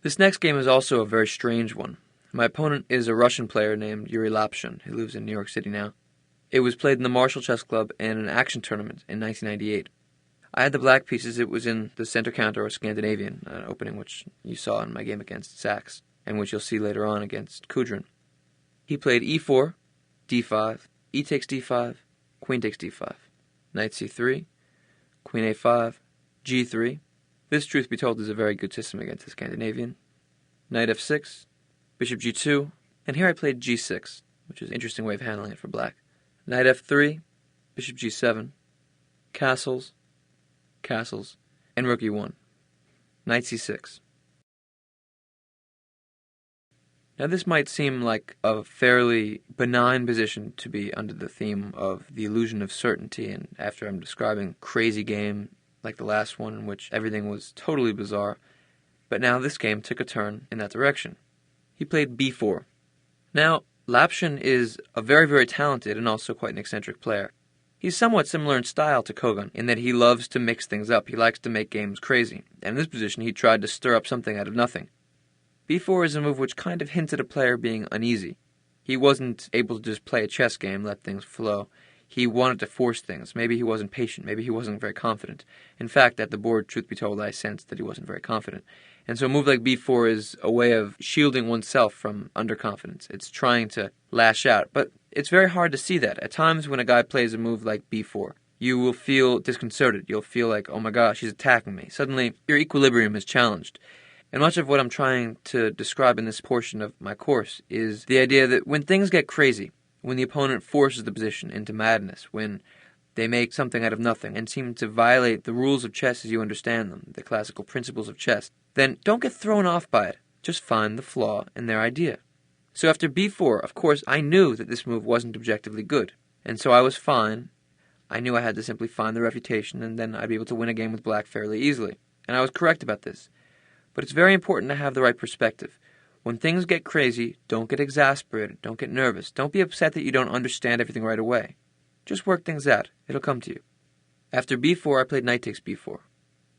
This next game is also a very strange one. My opponent is a Russian player named Yuri Lapshin, who lives in New York City now. It was played in the Marshall Chess Club in an action tournament in 1998. I had the black pieces. It was in the center counter or Scandinavian, an opening which you saw in my game against Sachs, and which you'll see later on against Kudrin. He played e4, d5, e takes d5, queen takes d5, knight c3, queen a5, g3. This, truth be told, is a very good system against the Scandinavian. Knight f6, bishop g2, and here I played g6, which is an interesting way of handling it for black. Knight f3, bishop g7, castles, castles, and rook e1. Knight c6. Now this might seem like a fairly benign position to be under the theme of the illusion of certainty, and after I'm describing crazy game like the last one in which everything was totally bizarre, but now this game took a turn in that direction. He played b4. Now, Lapshin is a very, very talented and also quite an eccentric player. He's somewhat similar in style to Kogan in that he loves to mix things up. He likes to make games crazy, and in this position he tried to stir up something out of nothing. b4 is a move which kind of hints at a player being uneasy. He wasn't able to just play a chess game, let things flow. He wanted to force things. Maybe he wasn't patient. Maybe he wasn't very confident. In fact, at the board, truth be told, I sensed that he wasn't very confident. And so a move like b4 is a way of shielding oneself from underconfidence. It's trying to lash out. But it's very hard to see that. At times when a guy plays a move like b4, you will feel disconcerted. You'll feel like, oh my gosh, he's attacking me. Suddenly, your equilibrium is challenged. And much of what I'm trying to describe in this portion of my course is the idea that when things get crazy, when the opponent forces the position into madness, when they make something out of nothing and seem to violate the rules of chess as you understand them, the classical principles of chess, then don't get thrown off by it. Just find the flaw in their idea. So after b4, of course, I knew that this move wasn't objectively good, and so I was fine. I knew I had to simply find the refutation, and then I'd be able to win a game with black fairly easily. And I was correct about this. But it's very important to have the right perspective. When things get crazy, don't get exasperated, don't get nervous, don't be upset that you don't understand everything right away. Just work things out. It'll come to you. After b4, I played knight takes b4.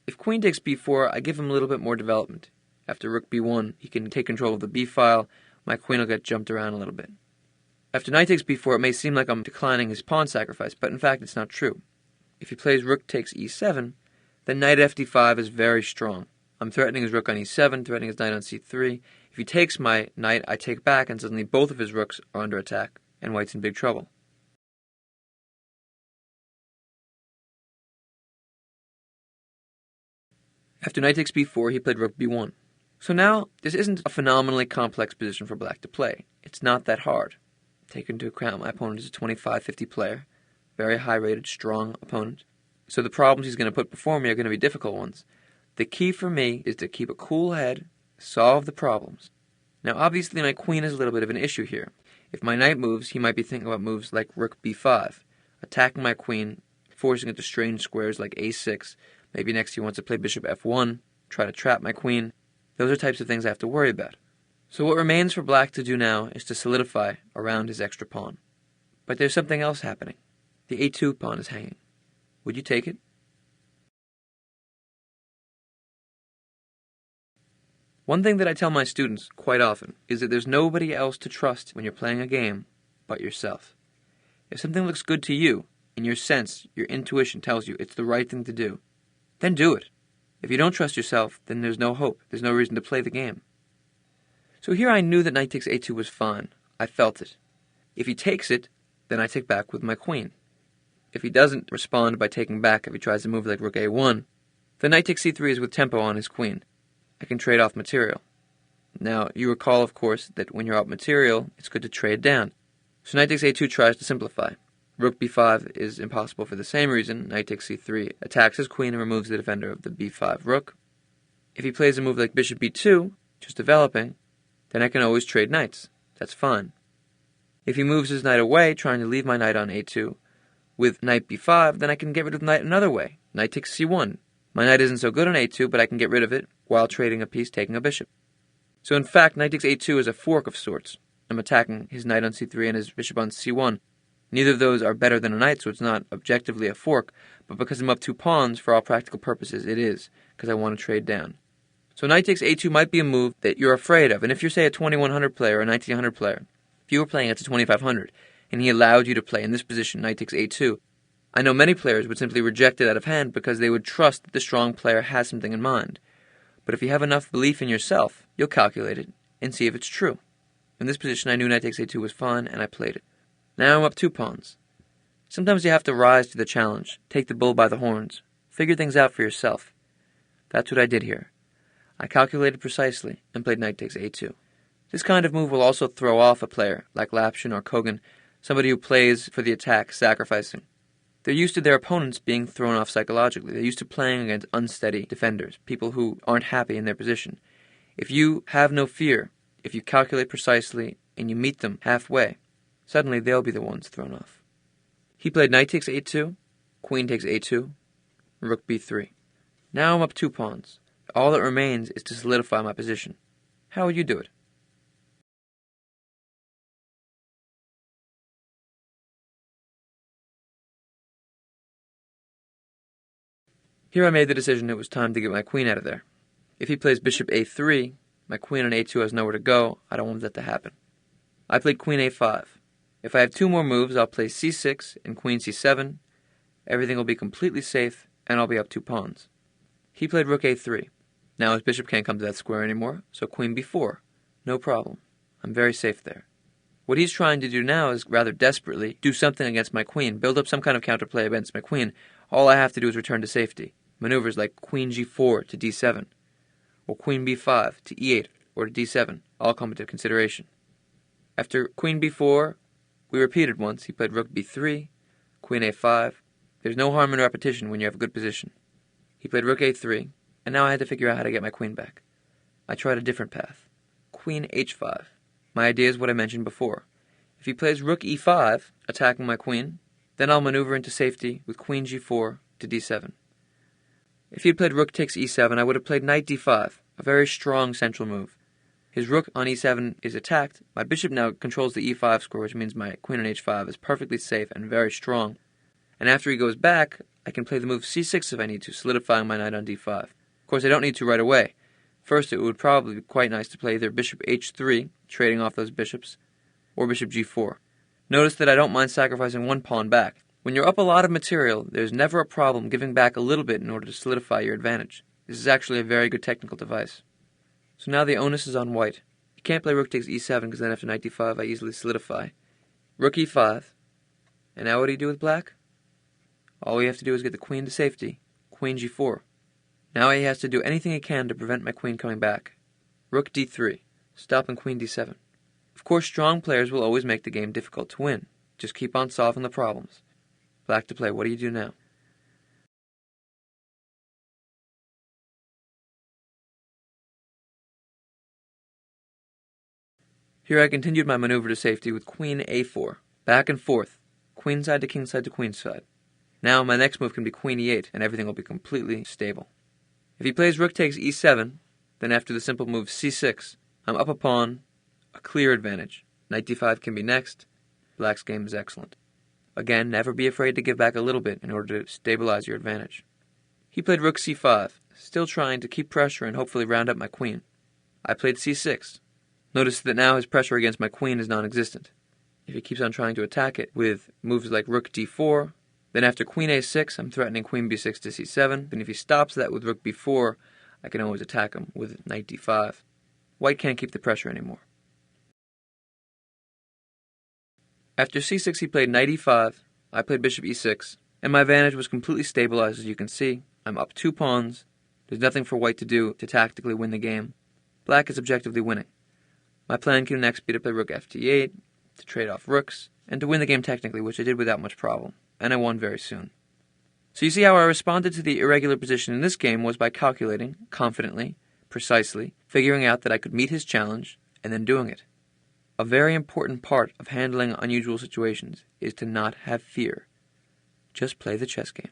If queen takes b4, I give him a little bit more development. After rook b1, he can take control of the b file. My queen will get jumped around a little bit. After knight takes b4, it may seem like I'm declining his pawn sacrifice, but in fact it's not true. If he plays rook takes e7, then knight fd5 is very strong. I'm threatening his rook on e7, threatening his knight on c3. If he takes my knight, I take back, and suddenly both of his rooks are under attack, and white's in big trouble. After knight takes b4, he played rook b1. So now, this isn't a phenomenally complex position for black to play. It's not that hard. Take into account my opponent is a 25-50 player, very high-rated, strong opponent. So the problems he's going to put before me are going to be difficult ones. The key for me is to keep a cool head, solve the problems. Now obviously my queen is a little bit of an issue here. If my knight moves, he might be thinking about moves like rook b5, attacking my queen, forcing it to strange squares like a6. Maybe next he wants to play bishop f1, try to trap my queen. Those are types of things I have to worry about. So what remains for black to do now is to solidify around his extra pawn. But there's something else happening. The a2 pawn is hanging. Would you take it? One thing that I tell my students quite often is that there's nobody else to trust when you're playing a game but yourself. If something looks good to you, in your sense, your intuition tells you it's the right thing to do, then do it. If you don't trust yourself, then there's no hope. There's no reason to play the game. So here I knew that knight takes a2 was fine. I felt it. If he takes it, then I take back with my queen. If he doesn't respond by taking back, if he tries to move like rook a1, then knight takes c3 is with tempo on his queen. I can trade off material. Now, you recall, of course, that when you're out material, it's good to trade down. So knight takes a2 tries to simplify. Rook b5 is impossible for the same reason. Knight takes c3 attacks his queen and removes the defender of the b5 rook. If he plays a move like bishop b2, just developing, then I can always trade knights. That's fine. If he moves his knight away, trying to leave my knight on a2, with knight b5, then I can get rid of the knight another way. Knight takes c1. My knight isn't so good on a2, but I can get rid of it while trading a piece, taking a bishop. So in fact, knight takes a2 is a fork of sorts. I'm attacking his knight on c3 and his bishop on c1. Neither of those are better than a knight, so it's not objectively a fork, but because I'm up 2 pawns, for all practical purposes, it is, because I want to trade down. So knight takes a2 might be a move that you're afraid of, and if you're, say, a 2100 player or a 1900 player, if you were playing at 2500, and he allowed you to play in this position, knight takes a2, I know many players would simply reject it out of hand because they would trust that the strong player has something in mind. But if you have enough belief in yourself, you'll calculate it and see if it's true. In this position, I knew knight takes a2 was fun, and I played it. Now I'm up 2 pawns. Sometimes you have to rise to the challenge, take the bull by the horns, figure things out for yourself. That's what I did here. I calculated precisely and played knight takes a2. This kind of move will also throw off a player, like Lapshin or Kogan, somebody who plays for the attack, sacrificing. They're used to their opponents being thrown off psychologically. They're used to playing against unsteady defenders, people who aren't happy in their position. If you have no fear, if you calculate precisely and you meet them halfway, suddenly they'll be the ones thrown off. He played knight takes a2, queen takes a2, rook b3. Now I'm up 2 pawns. All that remains is to solidify my position. How would you do it? Here I made the decision it was time to get my queen out of there. If he plays bishop a3, my queen on a2 has nowhere to go. I don't want that to happen. I played queen a5. If I have 2 more moves, I'll play c6 and queen c7. Everything will be completely safe, and I'll be up 2 pawns. He played rook a3. Now his bishop can't come to that square anymore, so queen b4. No problem. I'm very safe there. What he's trying to do now is rather desperately do something against my queen, build up some kind of counterplay against my queen. All I have to do is return to safety. Maneuvers like queen g4 to d7, or queen b5 to e8 or to d7 all come into consideration. After queen b4, we repeated once. He played rook b3, queen a5. There's no harm in repetition when you have a good position. He played rook a3, and now I had to figure out how to get my queen back. I tried a different path. Queen h5. My idea is what I mentioned before. If he plays rook e5, attacking my queen, then I'll maneuver into safety with queen g4 to d7. If he had played rook takes e7, I would have played knight d5, a very strong central move. His rook on e7 is attacked. My bishop now controls the e5 square, which means my queen on h5 is perfectly safe and very strong. And after he goes back, I can play the move c6 if I need to, solidifying my knight on d5. Of course, I don't need to right away. First, it would probably be quite nice to play either bishop h3, trading off those bishops, or bishop g4. Notice that I don't mind sacrificing 1 pawn back. When you're up a lot of material, there's never a problem giving back a little bit in order to solidify your advantage. This is actually a very good technical device. So now the onus is on white. You can't play rook takes e7 because then after knight d5 I easily solidify. Rook e5. And now what do you do with black? All we have to do is get the queen to safety. Queen g4. Now he has to do anything he can to prevent my queen coming back. Rook d3. Stopping queen d7. Of course, strong players will always make the game difficult to win. Just keep on solving the problems. Black to play. What do you do now? Here I continued my maneuver to safety with queen a4. Back and forth. Queenside to kingside to queenside. Now my next move can be queen e8, and everything will be completely stable. If he plays rook takes e7, then after the simple move c6, I'm up a pawn, a clear advantage. Knight d5 can be next. Black's game is excellent. Again, never be afraid to give back a little bit in order to stabilize your advantage. He played rook c5, still trying to keep pressure and hopefully round up my queen. I played c6. Notice that now his pressure against my queen is non-existent. If he keeps on trying to attack it with moves like rook d4, then after queen a6, I'm threatening queen b6 to c7. Then if he stops that with rook b4, I can always attack him with knight d5. White can't keep the pressure anymore. After c6, he played knight e5. I played bishop e6, and my advantage was completely stabilized, as you can see. I'm up 2 pawns. There's nothing for white to do to tactically win the game. Black is objectively winning. My plan can next be to play rook ft8, to trade off rooks, and to win the game technically, which I did without much problem, and I won very soon. So you see how I responded to the irregular position in this game was by calculating, confidently, precisely, figuring out that I could meet his challenge, and then doing it. A very important part of handling unusual situations is to not have fear. Just play the chess game.